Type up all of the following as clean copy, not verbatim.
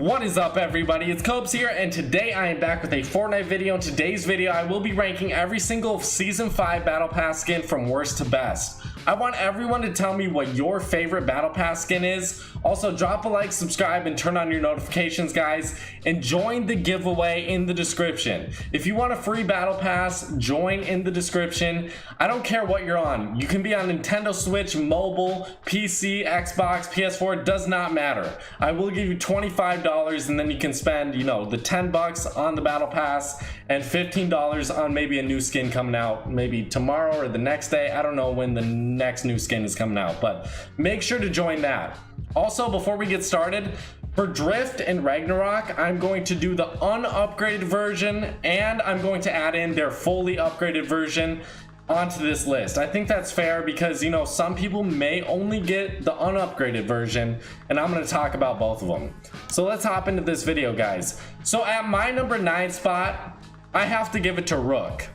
What is up, everybody? It's Copes here, and today I am back with a Fortnite video. In today's video, I will be ranking every single Season 5 Battle Pass skin from worst to best. I want everyone to tell me what your favorite Battle Pass skin is. Also, drop a like, subscribe, and turn on your notifications, guys. And join the giveaway in the description. If you want a free Battle Pass, join in the description. I don't care what you're on. You can be on Nintendo Switch, mobile, PC, Xbox, PS4. It does not matter. I will give you $25, and then you can spend, you know, the $10 on the Battle Pass and $15 on maybe a new skin coming out maybe tomorrow or the next day. I don't know when the next new skin is coming out, but make sure to join that. Also, before we get started, for Drift and Ragnarok, I'm going to do the unupgraded version, and I'm going to add in their fully upgraded version onto this list. I think that's fair because, you know, some people may only get the unupgraded version, and I'm going to talk about both of them. So let's hop into this video, guys. So at my number 9 spot, I have to give it to Rook.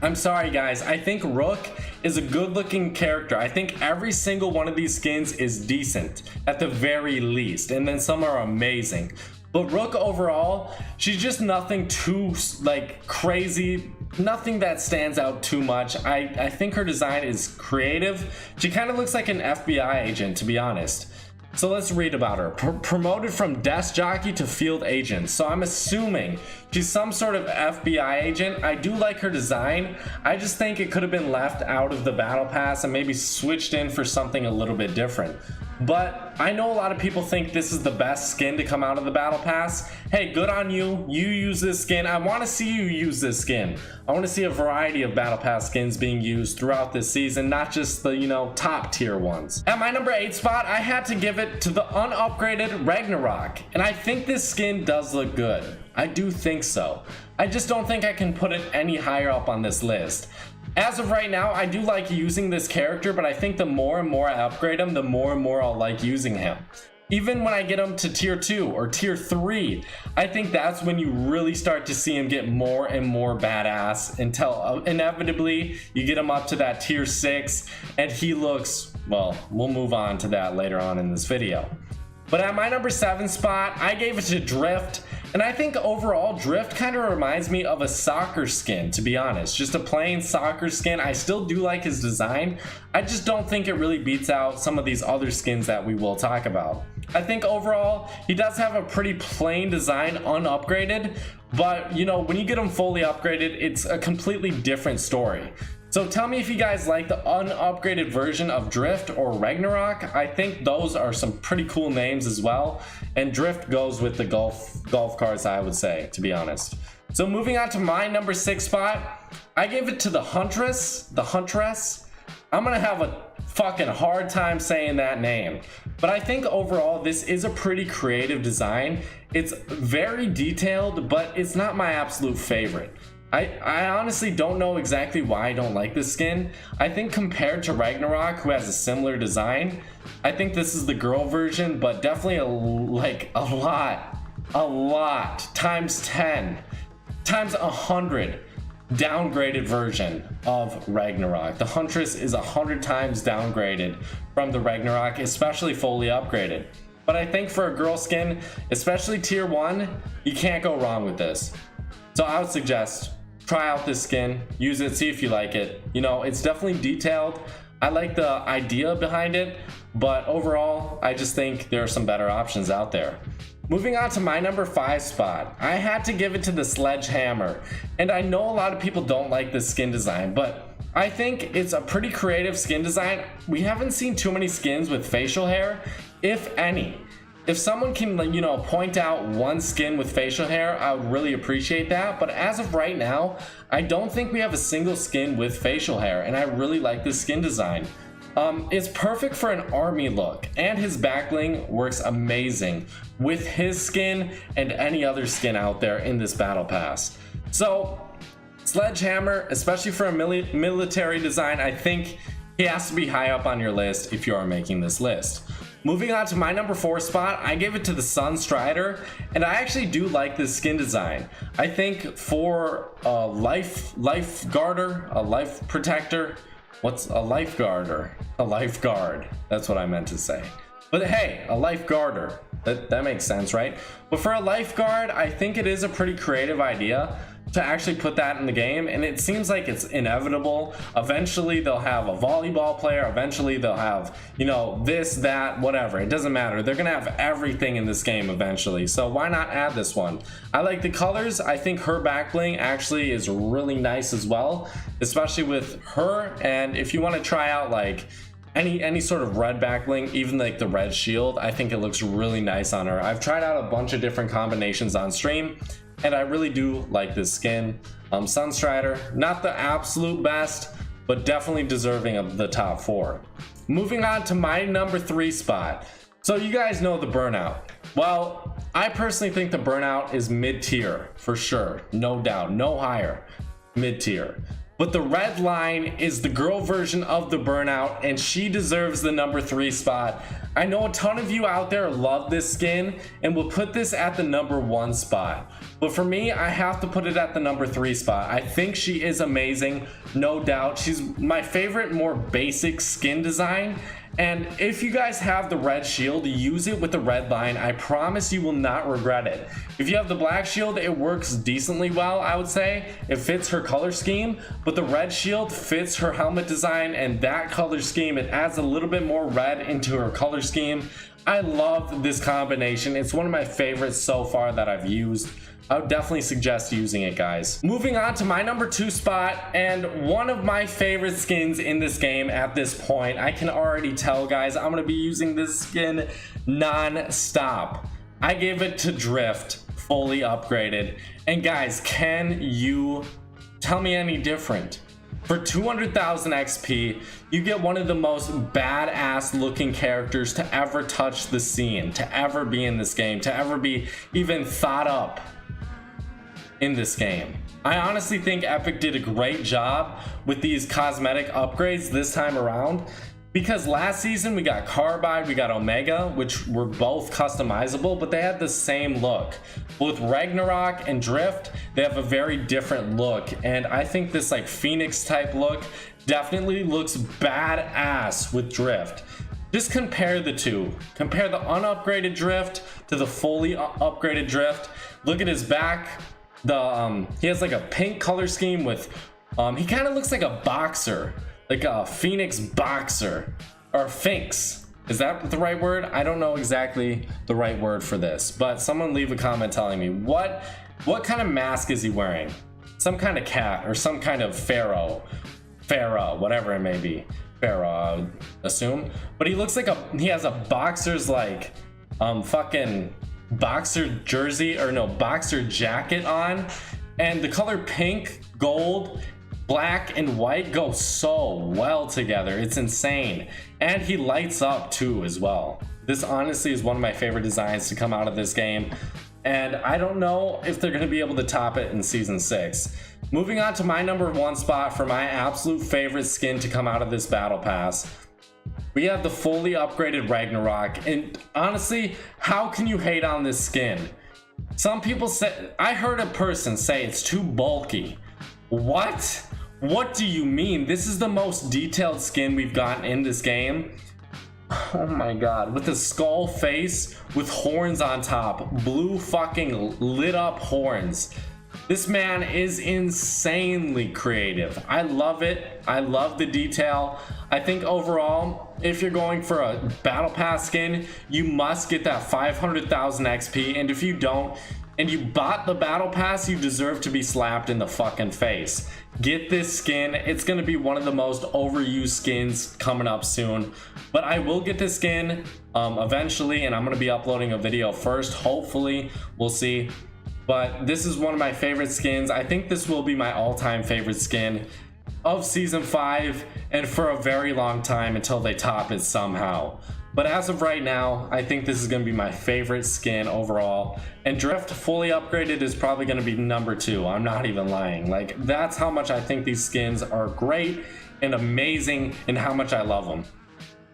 I'm sorry, guys. I think Rook is a good looking character. I think every single one of these skins is decent at the very least, and then some are amazing. But Rook overall, she's just nothing too like crazy, nothing that stands out too much. I think her design is creative. She kind of looks like an FBI agent, to be honest. So let's read about her. Promoted from desk jockey to field agent. So I'm assuming she's some sort of FBI agent. I do like her design. I just think it could have been left out of the battle pass and maybe switched in for something a little bit different. But I know a lot of people think this is the best skin to come out of the battle pass. Hey, good on you. You use this skin. I want to see you use this skin. I want to see a variety of battle pass skins being used throughout this season, not just the, you know, top tier ones. At my number 8 spot, I had to give it to the unupgraded Ragnarok, and I think this skin does look good. I do think so. I just don't think I can put it any higher up on this list. As of right now, I do like using this character, but I think the more and more I upgrade him, the more and more I'll like using him. Even when I get him to tier 2 or tier 3, I think that's when you really start to see him get more and more badass until inevitably you get him up to that tier 6 and he looks, well, we'll move on to that later on in this video. But at my number 7 spot, I gave it to Drift. And I think overall, Drift kind of reminds me of a soccer skin, to be honest. Just a plain soccer skin. I still do like his design. I just don't think it really beats out some of these other skins that we will talk about. I think overall, he does have a pretty plain design, unupgraded. But, you know, when you get him fully upgraded, it's a completely different story. So tell me if you guys like the unupgraded version of Drift or Ragnarok. I think those are some pretty cool names as well. And Drift goes with the golf cars, I would say, to be honest. So moving on to my number 6 spot, I gave it to the Huntress. I'm gonna have a fucking hard time saying that name. But I think overall this is a pretty creative design. It's very detailed, but it's not my absolute favorite. I honestly don't know exactly why I don't like this skin. I think compared to Ragnarok, who has a similar design, I think this is the girl version, but definitely a lot, times 10, times 100 downgraded version of Ragnarok. The Huntress is 100 times downgraded from the Ragnarok, especially fully upgraded. But I think for a girl skin, especially tier 1, you can't go wrong with this. So I would suggest try out this skin, use it, see if you like it. You know, it's definitely detailed. I like the idea behind it, but overall, I just think there are some better options out there. Moving on to my number 5 spot, I had to give it to the Sledgehammer. And I know a lot of people don't like this skin design, but I think it's a pretty creative skin design. We haven't seen too many skins with facial hair, if any. If someone can, you know, point out one skin with facial hair, I would really appreciate that. But as of right now, I don't think we have a single skin with facial hair, and I really like this skin design. It's perfect for an army look, and his backbling works amazing with his skin and any other skin out there in this battle pass. So, Sledgehammer, especially for a military design, I think he has to be high up on your list if you are making this list. Moving on to my number 4 spot, I gave it to the Sunstrider, and I actually do like this skin design. I think for a lifeguarder, a life protector, what's a lifeguarder? A lifeguard, that's what I meant to say. But hey, a lifeguarder, that makes sense, right? But for a lifeguard, I think it is a pretty creative idea to actually put that in the game, and it seems like it's inevitable. Eventually they'll have a volleyball player, eventually they'll have, you know, this, that, whatever, it doesn't matter. They're gonna have everything in this game eventually, so why not add this one? I like the colors. I think her back bling actually is really nice as well, especially with her. And if you want to try out like any sort of red back bling, even like the red shield, I think it looks really nice on her. I've tried out a bunch of different combinations on stream, and I really do like this skin. Sunstrider, not the absolute best, but definitely deserving of the top 4. Moving on to my number 3 spot. So you guys know the Burnout. Well, I personally think the Burnout is mid-tier for sure, no doubt, no higher, mid-tier. But the Redline is the girl version of the Burnout, and she deserves the number 3 spot. I know a ton of you out there love this skin and will put this at the number 1 spot. But for me, I have to put it at the number 3 spot. I think she is amazing, no doubt. She's my favorite, more basic skin design. And if you guys have the red shield, use it with the Redline. I promise you will not regret it. If you have the black shield, it works decently well, I would say. It fits her color scheme, but the red shield fits her helmet design, and that color scheme, it adds a little bit more red into her color scheme. I love this combination. It's one of my favorites so far that I've used. I would definitely suggest using it, guys. Moving on to my number 2 spot, and one of my favorite skins in this game at this point. I can already tell, guys, I'm gonna be using this skin non-stop. I gave it to Drift, fully upgraded. And guys, can you tell me any different? For 200,000 XP, you get one of the most badass looking characters to ever touch the scene, to ever be in this game, to ever be even thought up in this game. I honestly think Epic did a great job with these cosmetic upgrades this time around, because last season we got Carbide, we got Omega, which were both customizable, but they had the same look. With Ragnarok and Drift, they have a very different look, and I think this like Phoenix type look definitely looks badass with Drift. Just compare the two. Compare the unupgraded Drift to the fully upgraded Drift. Look at his back. He has like a pink color scheme with, he kind of looks like a boxer, like a Phoenix boxer, or Finks. Is that the right word? I don't know exactly the right word for this, but someone leave a comment telling me what kind of mask is he wearing? Some kind of cat or some kind of pharaoh, whatever it may be. Pharaoh, I would assume. But he looks like he has a boxer's like, fucking boxer jersey, or no, boxer jacket on, and the color pink, gold, black, and white go so well together. It's insane. And he lights up too as well. This honestly is one of my favorite designs to come out of this game, and I don't know if they're going to be able to top it in season 6. Moving on to my number 1 spot for my absolute favorite skin to come out of this battle pass, we have the fully upgraded Ragnarok. And honestly, how can you hate on this skin? Some people say, I heard a person say it's too bulky. What? What do you mean? This is the most detailed skin we've gotten in this game. Oh my god, with a skull face with horns on top, blue fucking lit up horns. This man is insanely creative. I love it. I love the detail. I think overall, if you're going for a battle pass skin, you must get that 500,000 XP, and if you don't, and you bought the battle pass, you deserve to be slapped in the fucking face. Get this skin. It's gonna be one of the most overused skins coming up soon, but I will get this skin eventually, and I'm gonna be uploading a video first, hopefully. We'll see. But this is one of my favorite skins. I think this will be my all-time favorite skin of season 5, and for a very long time until they top it somehow. But as of right now, I think this is going to be my favorite skin overall. And Drift fully upgraded is probably going to be number 2. I'm not even lying. Like, that's how much I think these skins are great and amazing, and how much I love them.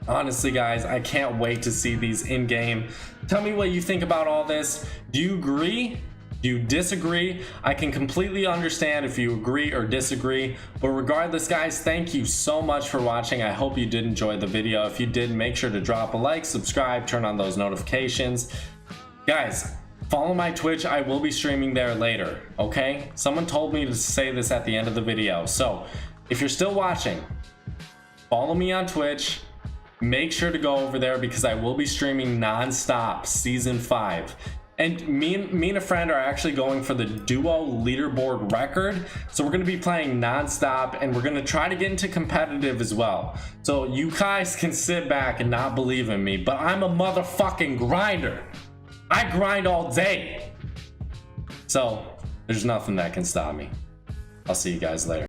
Honestly, guys, I can't wait to see these in game. Tell me what you think about all this. Do you agree If you disagree, I can completely understand if you agree or disagree. But regardless, guys, thank you so much for watching. I hope you did enjoy the video. If you did, make sure to drop a like, subscribe, turn on those notifications. Guys, follow my Twitch. I will be streaming there later, okay? Someone told me to say this at the end of the video. So if you're still watching, follow me on Twitch. Make sure to go over there because I will be streaming non-stop season 5. And me and a friend are actually going for the duo leaderboard record. So we're going to be playing non-stop, and we're going to try to get into competitive as well. So you guys can sit back and not believe in me, but I'm a motherfucking grinder. I grind all day. So there's nothing that can stop me. I'll see you guys later.